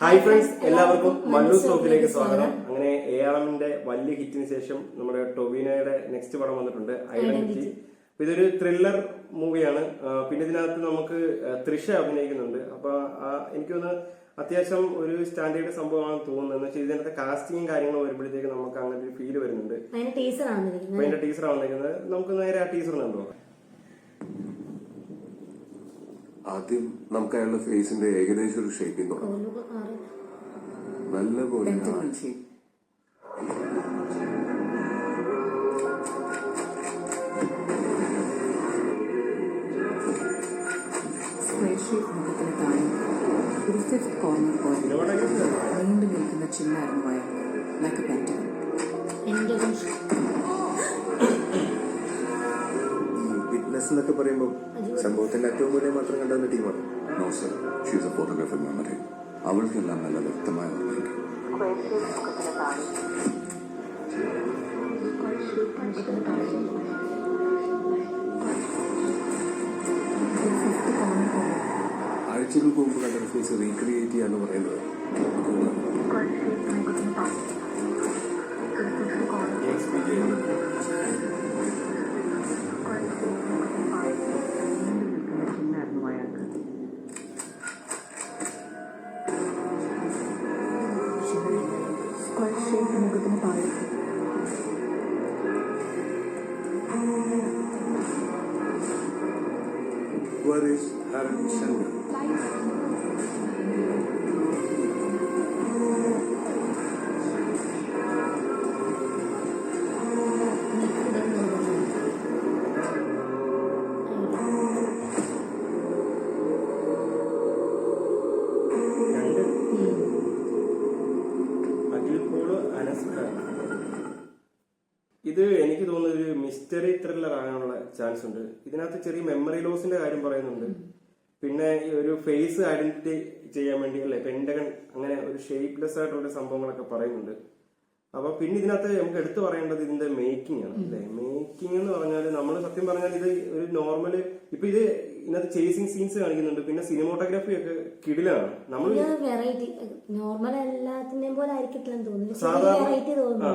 Hi friends, എല്ലാവർക്കും മല്ലൂസ് വ്ലോഗിലേക്ക് സ്വാഗതം. അങ്ങനെ എആർഎമ്മിന്റെ വലിയ ഹിറ്റിന് ശേഷം നമ്മുടെ ടൊവിനോയുടെ നെക്സ്റ്റ് പടം വന്നിട്ടുണ്ട്, ഐഡന്റിറ്റി. ഇതൊരു ത്രില്ലർ മൂവിയാണ്. പിന്നെ ഇതിനകത്ത് നമുക്ക് തൃഷ അഭിനയിക്കുന്നുണ്ട്. അപ്പൊ എനിക്ക് തോന്നുന്നു അത്യാവശ്യം ഒരു സ്റ്റാൻഡേർഡ് സംഭവമാണെന്ന് തോന്നുന്നത്. എന്ന് വെച്ചാൽ ഇതിനകത്ത് കാസ്റ്റിംഗും കാര്യങ്ങളും വരുമ്പോഴത്തേക്ക് നമുക്ക് അങ്ങനെ ഒരു ഫീല് വരുന്നുണ്ട്. അതിന്റെ ടീസർ ആവുന്നിരിക്കുന്നത്. നമുക്ക് നേരെ ആ ടീസർ കണ്ടു. ആദ്യം നമുക്ക് അയാളുടെ ഫേസിന്റെ ഏകദേശം ഒരു ഷേപ്പിംഗ് തുടങ്ങാം. നല്ല പോലെ മുഖത്തിന് താഴെ ഒരു ഫിഫ്ത് കോർണർ പോലെ നീണ്ടു നിൽക്കുന്ന ചിന്നായിരുന്നു അയാൾ. Like A pentagon. വിറ്റ്നസ് എന്നൊക്കെ പറയുമ്പോൾ സംഭവത്തിന്റെ ഏറ്റവും വലിയ മാത്രം കണ്ടുവന്ന ടീമാണ്. No sir, she is a photographer memory. അവൾക്കെല്ലാം നല്ല വ്യക്തമായ ഓർമ്മയുണ്ട്. ആഴ്ചകൾക്ക് മുമ്പ് കണ്ട ഫേസ് റീക്രിയേറ്റ് ചെയ്യാന്ന് പറയുന്നത് മുഖത്തിന് താഴെ Where is Aaron Sandler? ഇത് എനിക്ക് തോന്നുന്ന ഒരു മിസ്റ്ററി ത്രില്ലർ ആകാനുള്ള ചാൻസ് ഉണ്ട്. ഇതിനകത്ത് ചെറിയ മെമ്മറി ലോസിന്റെ കാര്യം പറയുന്നുണ്ട്. പിന്നെ ഒരു ഫേസ് ഐഡന്റിറ്റി ചെയ്യാൻ വേണ്ടി അല്ലെ പെന്റഗൺ, അങ്ങനെ ഒരു ഷേപ്പ്ലെസ് ആയിട്ടുള്ള സംഭവങ്ങളൊക്കെ പറയുന്നുണ്ട്. അപ്പൊ പിന്നെ ഇതിനകത്ത് നമുക്ക് എടുത്തു പറയേണ്ടത് ഇതിന്റെ മേക്കിംഗ് ആണ് അല്ലെ. മേക്കിംഗ് എന്ന് പറഞ്ഞാൽ നമ്മൾ സത്യം പറഞ്ഞാൽ ഇത് ഒരു നോർമല് ഇപ്പൊ ഇത് ഇതിനകത്ത് ചേസിങ് സീൻസ് കാണിക്കുന്നുണ്ട്. പിന്നെ സിനിമോട്ടോഗ്രാഫി ഒക്കെ കിടിലാണ്. നമ്മൾ സാധാരണ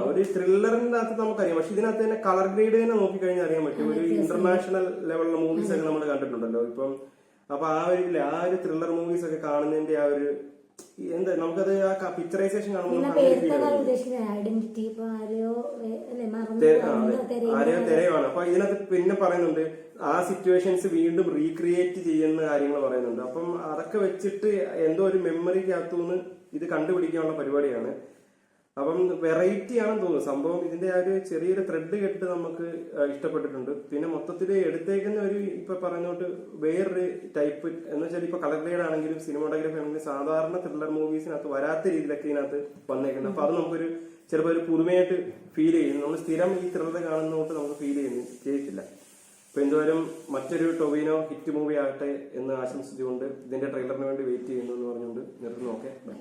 ഒരു ത്രില്ലറിന്റെ അകത്ത് നമുക്കറിയാം. പക്ഷെ ഇതിനകത്ത് തന്നെ കളർ ഗ്രേഡ് തന്നെ നോക്കിക്കഴിഞ്ഞാൽ അറിയാൻ പറ്റും. ഒരു ഇന്റർനാഷണൽ ലെവലിലുള്ള മൂവീസ് ഒക്കെ നമ്മൾ കണ്ടിട്ടുണ്ടല്ലോ ഇപ്പം. അപ്പൊ ആ ഒരു ത്രില്ലർ മൂവീസ് ഒക്കെ കാണുന്നതിന്റെ ആ ഒരു എന്താ നമുക്കത് ആ പിക്ചറൈസേഷൻ കാണുമ്പോൾ ആരെയോ തെരയുവാണ്. അപ്പൊ ഇതിനകത്ത് പിന്നെ പറയുന്നുണ്ട് ആ സിറ്റുവേഷൻസ് വീണ്ടും റീക്രിയേറ്റ് ചെയ്യുന്ന കാര്യങ്ങൾ പറയുന്നുണ്ട്. അപ്പം അതൊക്കെ വെച്ചിട്ട് എന്തോ ഒരു മെമ്മറിക്കകത്തുനിന്ന് ഇത് കണ്ടുപിടിക്കാനുള്ള പരിപാടിയാണ്. അപ്പം വെറൈറ്റി ആണെന്ന് തോന്നുന്നു സംഭവം. ഇതിന്റെ ആ ഒരു ചെറിയൊരു ത്രെഡ് കെട്ട് നമുക്ക് ഇഷ്ടപ്പെട്ടിട്ടുണ്ട്. പിന്നെ മൊത്തത്തിൽ എടുത്തേക്കുന്ന ഒരു ഇപ്പൊ പറഞ്ഞോട്ട് വേറൊരു ടൈപ്പ് എന്ന് വെച്ചാൽ ഇപ്പൊ കളർ ഗ്രേഡ് ആണെങ്കിലും സിനിമാറ്റോഗ്രാഫി ആണെങ്കിലും സാധാരണ ത്രില്ലർ മൂവീസിനകത്ത് വരാത്ത രീതിയിലൊക്കെ ഇതിനകത്ത് വന്നേക്കുന്നത്. അപ്പൊ അത് നമുക്കൊരു ചിലപ്പോൾ ഒരു പുതുമയായിട്ട് ഫീൽ ചെയ്യുന്നു. നമ്മൾ സ്ഥിരം ഈ ത്രില്ലർ കാണുന്നതുകൊണ്ട് നമുക്ക് ഫീൽ ചെയ്യത്തില്ല. അപ്പൊ എന്തായാലും മറ്റൊരു ടൊവിനോ ഹിറ്റ് മൂവി ആകട്ടെ എന്ന് ആശംസിച്ചുകൊണ്ട് ഇതിന്റെ ട്രെയിലറിന് വേണ്ടി വെയിറ്റ് ചെയ്യുന്നു എന്ന് പറഞ്ഞുകൊണ്ട് നിർത്തുന്നു. Okay, by.